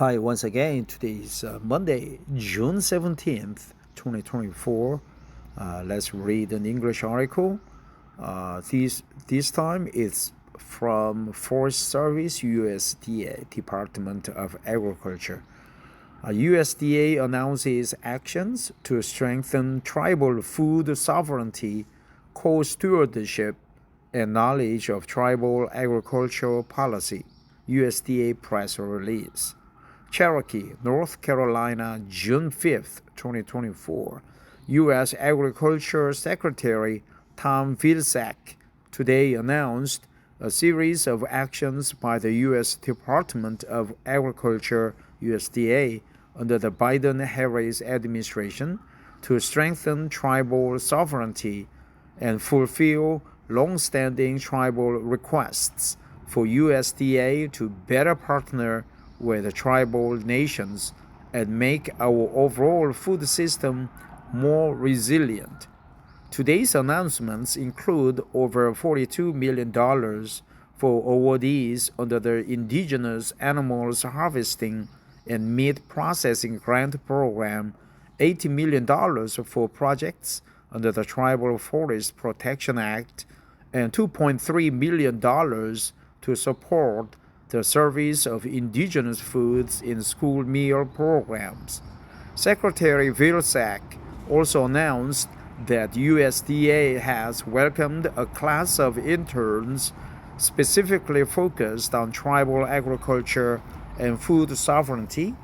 Hi, once again. Today is Monday, June 17th, 2024. Let's read an English article. This time it's from Forest Service, USDA, Department of Agriculture. USDA announces actions to strengthen tribal food sovereignty, co-stewardship, and knowledge of tribal agricultural policy. USDA press release. Cherokee, North Carolina, June 5th, 2024. U.S. Agriculture Secretary Tom Vilsack today announced a series of actions by the U.S. Department of Agriculture, USDA, under the Biden-Harris administration to strengthen tribal sovereignty and fulfill long-standing tribal requests for USDA to better partner with tribal nations and make our overall food system more resilient. Today's announcements include over $42 million for awardees under the Indigenous Animals Harvesting and Meat Processing Grant Program, $80 million for projects under the Tribal Forest Protection Act, and $2.3 million to support the service of indigenous foods in school meal programs. Secretary Vilsack also announced that USDA has welcomed a class of interns specifically focused on tribal agriculture and food sovereignty,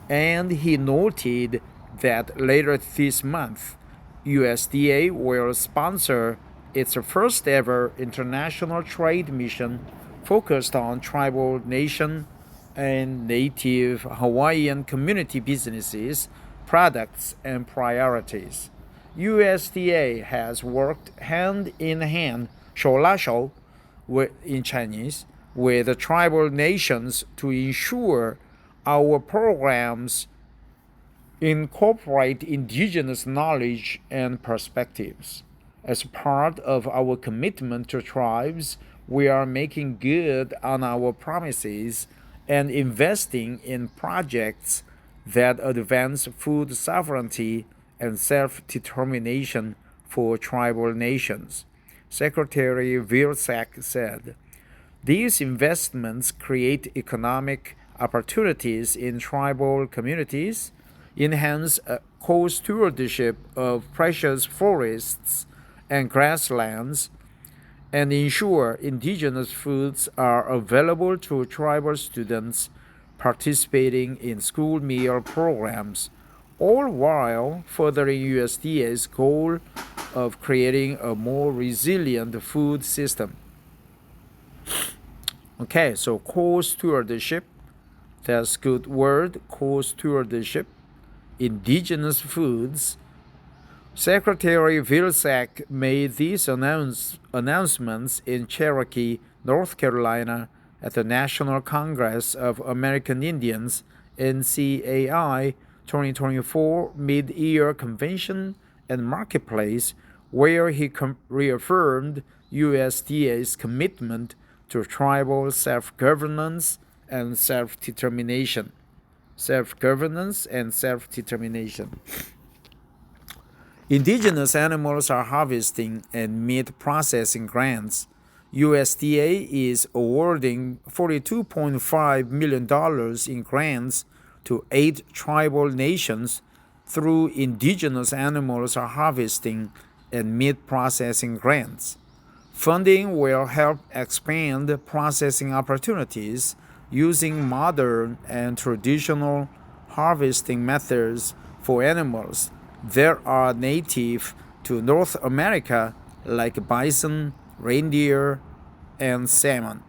and he noted that later this month, USDA will sponsor its first ever international trade mission focused on tribal nation and native Hawaiian community businesses, products, and priorities. USDA has worked hand in hand, 手拉手 in Chinese, with the tribal nations to ensure our programs incorporate indigenous knowledge and perspectives. As part of our commitment to tribes, we are making good on our promises and investing in projects that advance food sovereignty and self-determination for tribal nations, Secretary Vilsack said. These investments create economic opportunities in tribal communities, enhance co-stewardship of precious forests and grasslands, and ensure indigenous foods are available to tribal students participating in school meal programs, all while furthering USDA's goal of creating a more resilient food system. Okay, so co-stewardship, that's a good word, co-stewardship, indigenous foods. Secretary Vilsack made these announcements in Cherokee, North Carolina, at the National Congress of American Indians, NCAI 2024 Mid-Year Convention and Marketplace, where he reaffirmed USDA's commitment to tribal self-governance and self-determination. Indigenous Animals are Harvesting and Meat Processing Grants. USDA is awarding $42.5 million in grants to 8 tribal nations through Indigenous Animals Harvesting and Meat Processing Grants. Funding will help expand processing opportunities using modern and traditional harvesting methods for animals that are native to North America, like bison, reindeer, and salmon.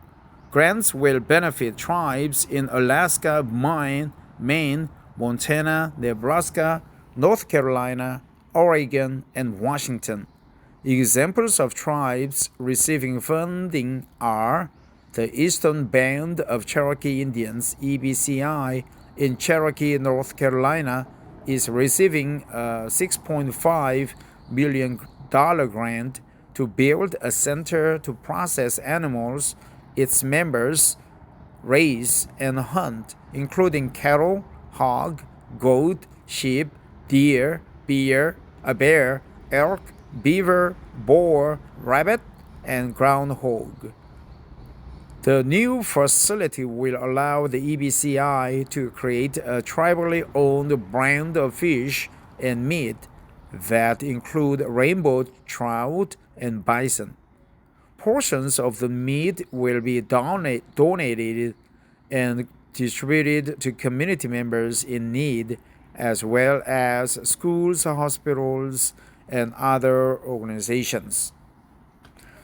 Grants will benefit tribes in Alaska, Maine, Montana, Nebraska, North Carolina, Oregon, and Washington. Examples of tribes receiving funding are the Eastern Band of Cherokee Indians, EBCI, in Cherokee, North Carolina, is receiving a $6.5 million grant to build a center to process animals its members raise, and hunt, including cattle, hog, goat, sheep, deer, bear, elk, beaver, boar, rabbit, and groundhog. The new facility will allow the EBCI to create a tribally owned brand of fish and meat that include rainbow trout and bison. Portions of the meat will be donated and distributed to community members in need, as well as schools, hospitals, and other organizations.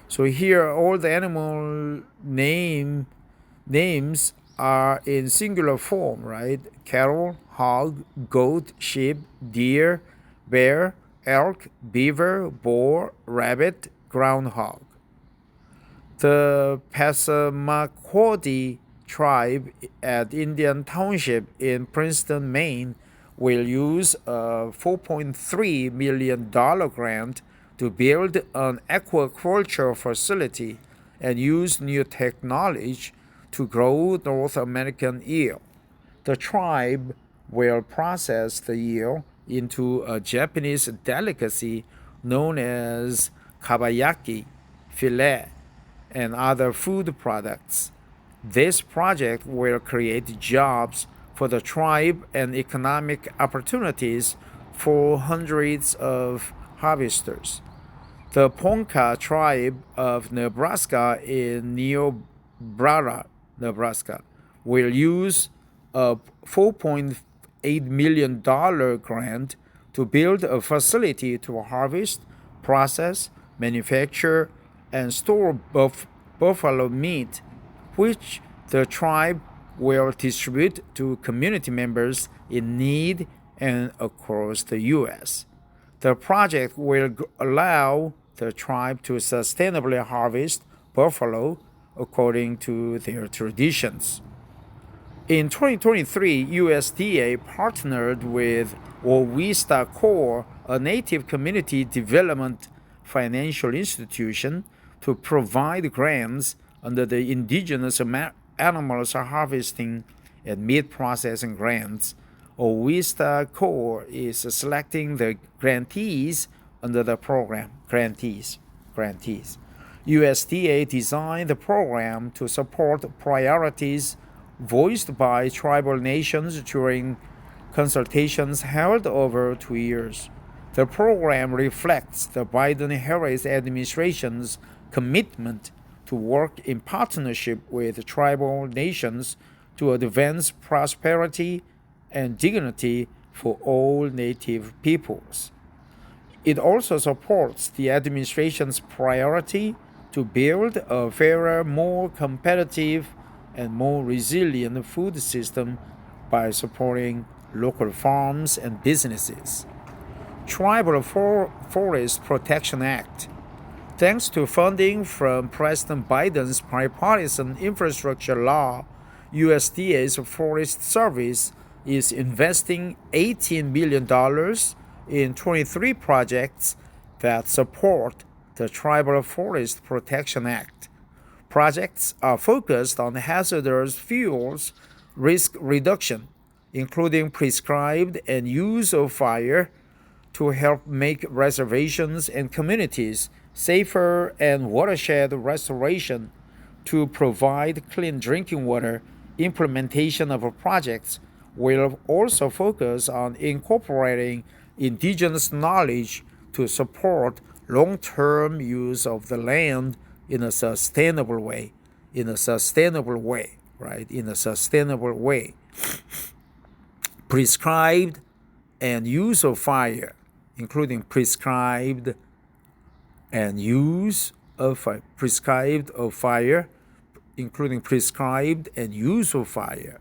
So here, all the animal names are in singular form, right? Cattle, hog, goat, sheep, deer, bear, elk, beaver, boar, rabbit, groundhog. The Passamaquoddy tribe at Indian Township in Princeton, Maine, will use a $4.3 million grant to build an aquaculture facility and use new technology to grow North American eel. The tribe will process the eel into a Japanese delicacy known as kabayaki, filet, and other food products. This project will create jobs for the tribe and economic opportunities for hundreds of harvesters. The Ponca tribe of Nebraska in Niobrara, Nebraska, will use a $4.8 million grant to build a facility to harvest, process, manufacture, and store buffalo meat, which the tribe will distribute to community members in need and across the U.S. The project will allow the tribe to sustainably harvest buffalo according to their traditions. In 2023, USDA partnered with Owista Corps, a Native community development financial institution, to provide grants under the Indigenous Animals Harvesting and Meat Processing Grants. Owista Corps is selecting the grantees under the program. Grantees. USDA designed the program to support priorities voiced by tribal nations during consultations held over 2 years. The program reflects the Biden-Harris administration's commitment to work in partnership with tribal nations to advance prosperity and dignity for all Native peoples. It also supports the administration's priority to build a fairer, more competitive, and more resilient food system by supporting local farms and businesses. Tribal Forest Protection Act. Thanks to funding from President Biden's bipartisan infrastructure law, USDA's Forest Service is investing $18 billion in 23 projects that support the Tribal Forest Protection Act. Projects are focused on hazardous fuels risk reduction, including prescribed and use of fire, to help make reservations and communities safer, and watershed restoration to provide clean drinking water. Implementation of projects will also focus on incorporating indigenous knowledge to support long-term use of the land in a sustainable way. Prescribed and use of fire, including prescribed and use of fire, including prescribed and use of fire.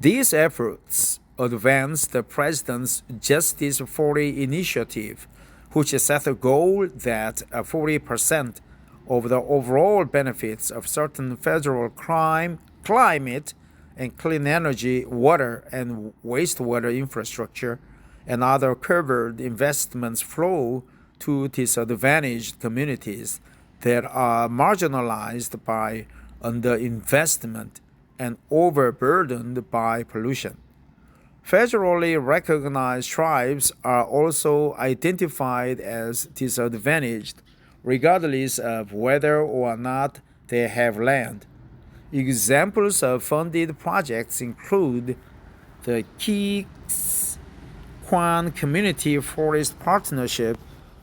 These efforts advance the President's Justice 40 initiative, which set a goal that 40% of the overall benefits of certain federal climate and clean energy, water and wastewater infrastructure, and other covered investments flow to disadvantaged communities that are marginalized by underinvestment, and overburdened by pollution. Federally recognized tribes are also identified as disadvantaged, regardless of whether or not they have land. Examples of funded projects include the Kwan Community Forest Partnership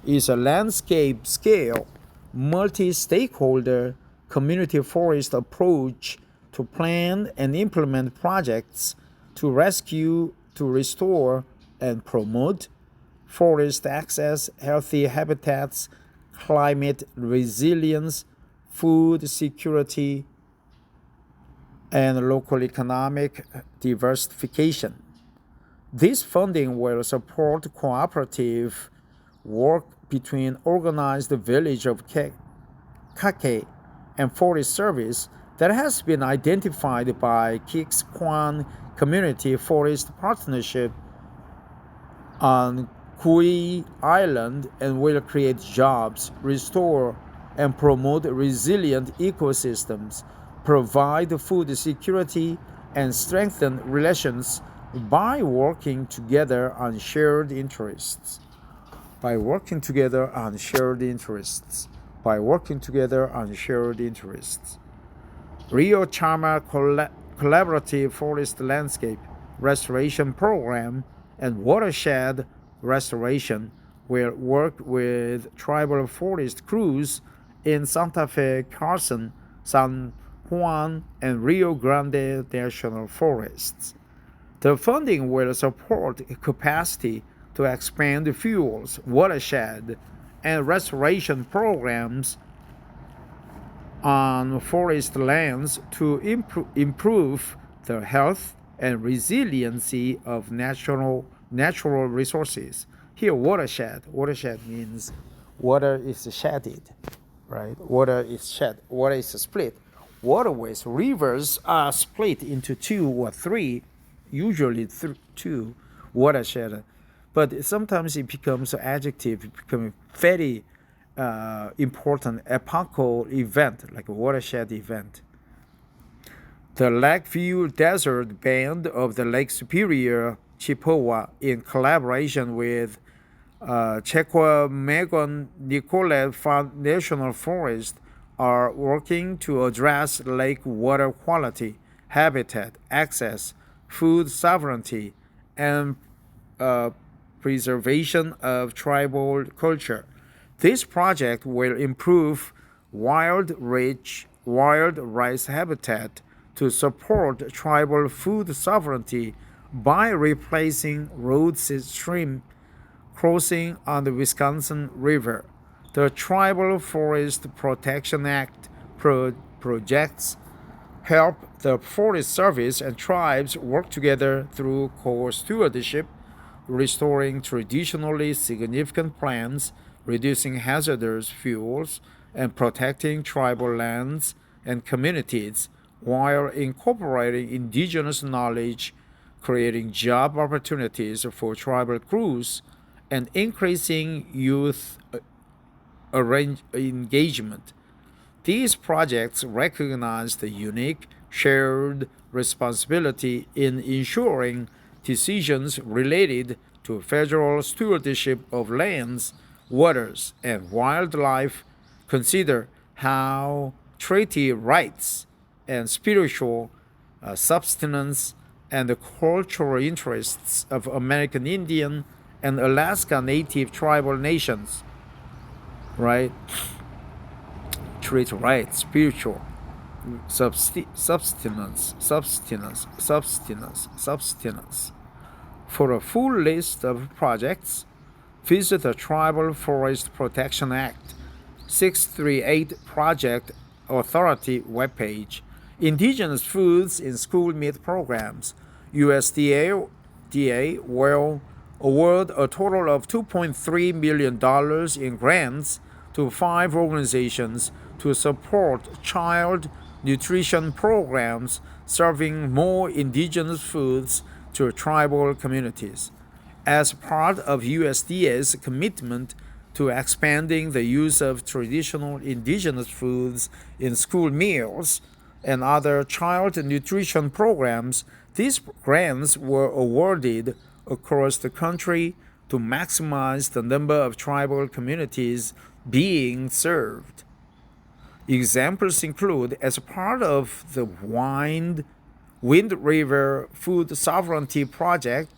is a landscape-scale, multi-stakeholder community forest approach to plan and implement projects to rescue, to restore, and promote forest access, healthy habitats, climate resilience, food security, and local economic diversification. This funding will support cooperative work between organized village of Kake and Forest Service that has been identified by Kwan Community Forest Partnership on Kui Island and will create jobs, restore and promote resilient ecosystems, provide food security, and strengthen relations by working together on shared interests. By working together on shared interests. By working together on shared interests. Rio Chama Collaborative Forest Landscape Restoration Program and Watershed Restoration will work with tribal forest crews in Santa Fe, Carson, San Juan, and Rio Grande National Forests. The funding will support capacity to expand fuels, watershed, and restoration programs on forest lands to improve the health and resiliency of natural resources. Here, watershed means water is shedded, right? Water is shed, water is split. Waterways, rivers are split into two or three, usually two watershed. But sometimes it becomes an adjective, it becomes very important epochal event, like a watershed event. The Lakeview Desert Band of the Lake Superior Chippewa, in collaboration with Chequamegon Nicolet National Forest, are working to address lake water quality, habitat, access, food sovereignty, and preservation of tribal culture. This project will improve wild rice habitat to support tribal food sovereignty by replacing road stream crossing on the Wisconsin River. The Tribal Forest Protection Act projects help the Forest Service and tribes work together through co-stewardship, restoring traditionally significant plants, reducing hazardous fuels, and protecting tribal lands and communities while incorporating indigenous knowledge, creating job opportunities for tribal crews, and increasing youth engagement. These projects recognize the unique shared responsibility in ensuring decisions related to federal stewardship of lands, waters, and wildlife consider how treaty rights and spiritual subsistence and the cultural interests of American Indian and Alaska Native tribal nations, right? Treaty rights, spiritual subsistence. For a full list of projects, visit the Tribal Forest Protection Act 638 Project Authority webpage. Indigenous Foods in School Meat Programs. USDA will award a total of $2.3 million in grants to 5 organizations to support child nutrition programs serving more indigenous foods to tribal communities. As part of USDA's commitment to expanding the use of traditional indigenous foods in school meals, and other child nutrition programs. These grants were awarded across the country to maximize the number of tribal communities being served. Examples include, as part of the Wind River Food Sovereignty Project,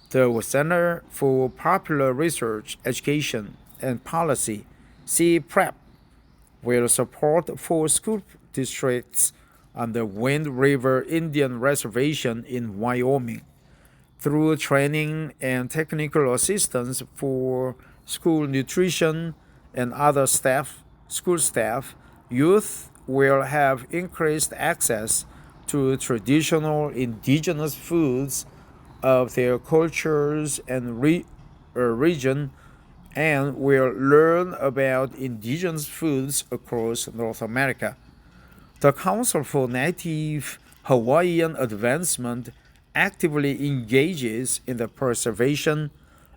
the Center for Popular Research, Education, and Policy, CPREP, will support 4 school districts on the Wind River Indian Reservation in Wyoming through training and technical assistance for school nutrition and other school staff. Youth will have increased access to traditional indigenous foods of their cultures and region, and will learn about indigenous foods across North America. The Council for Native Hawaiian Advancement actively engages in the preservation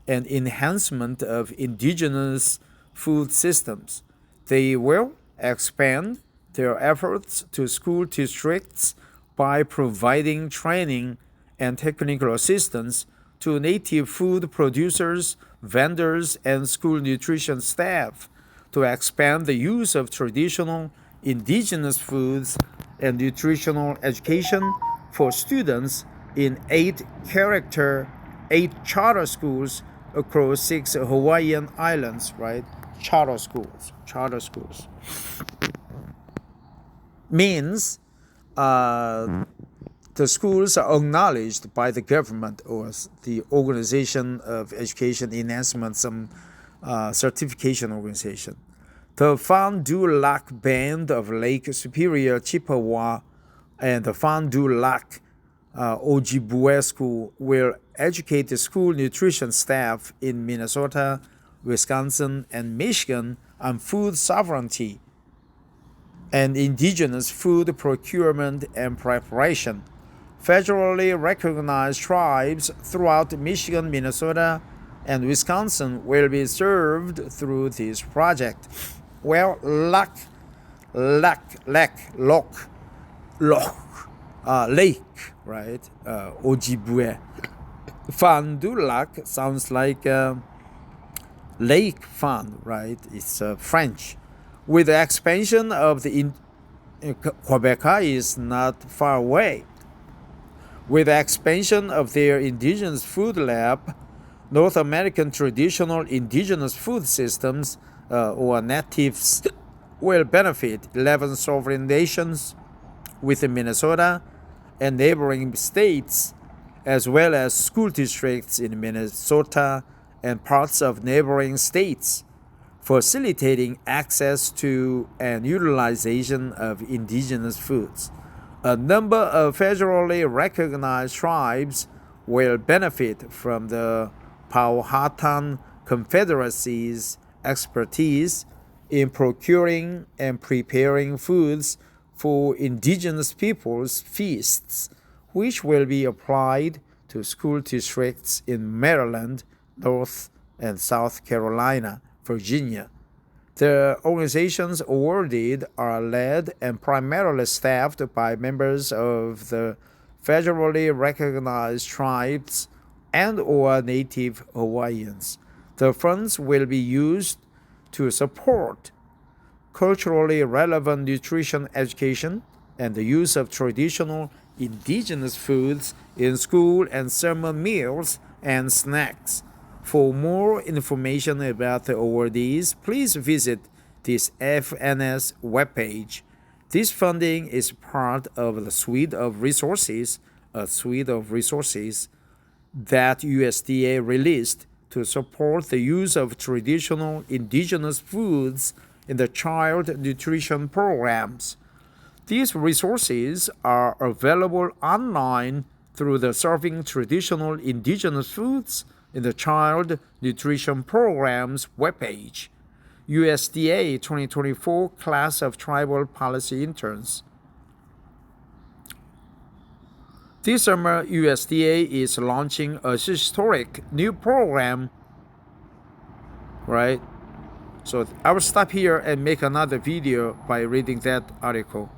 and enhancement of indigenous food systems. They will expand their efforts to school districts by providing training and technical assistance to native food producers, vendors, and school nutrition staff to expand the use of traditional indigenous foods and nutritional education for students in 8 charter schools across 6 Hawaiian islands, right? Charter schools. Means the schools are acknowledged by the government or the Organization of Education Enhancement, some certification organization. The Fond du Lac Band of Lake Superior Chippewa and the Fond du Lac Ojibwe School will educate the school nutrition staff in Minnesota, Wisconsin, and Michigan on food sovereignty and indigenous food procurement and preparation. Federally recognized tribes throughout Michigan, Minnesota, and Wisconsin will be served through this project. Well, lake, right? Ojibwe. Fond du Lac sounds like lake fond, right? It's French. With the expansion of the Quebec is not far away. With the expansion of their indigenous food lab, North American traditional indigenous food systems or natives will benefit 11 sovereign nations within Minnesota and neighboring states, as well as school districts in Minnesota and parts of neighboring states, facilitating access to and utilization of indigenous foods. A number of federally recognized tribes will benefit from the Powhatan Confederacy's expertise in procuring and preparing foods for indigenous peoples' feasts, which will be applied to school districts in Maryland, North and South Carolina, Virginia. The organizations awarded are led and primarily staffed by members of the federally recognized tribes and or Native Hawaiians. The funds will be used to support culturally relevant nutrition education and the use of traditional indigenous foods in school and summer meals and snacks. For more information about the awardees, please visit this FNS webpage. This funding is part of the suite of resources that USDA released to support the use of traditional indigenous foods in the child nutrition programs. These resources are available online through the Serving Traditional Indigenous Foods in the Child Nutrition Program's webpage. USDA 2024 Class of Tribal Policy Interns. This summer, USDA is launching a historic new program, right? So I will stop here and make another video by reading that article.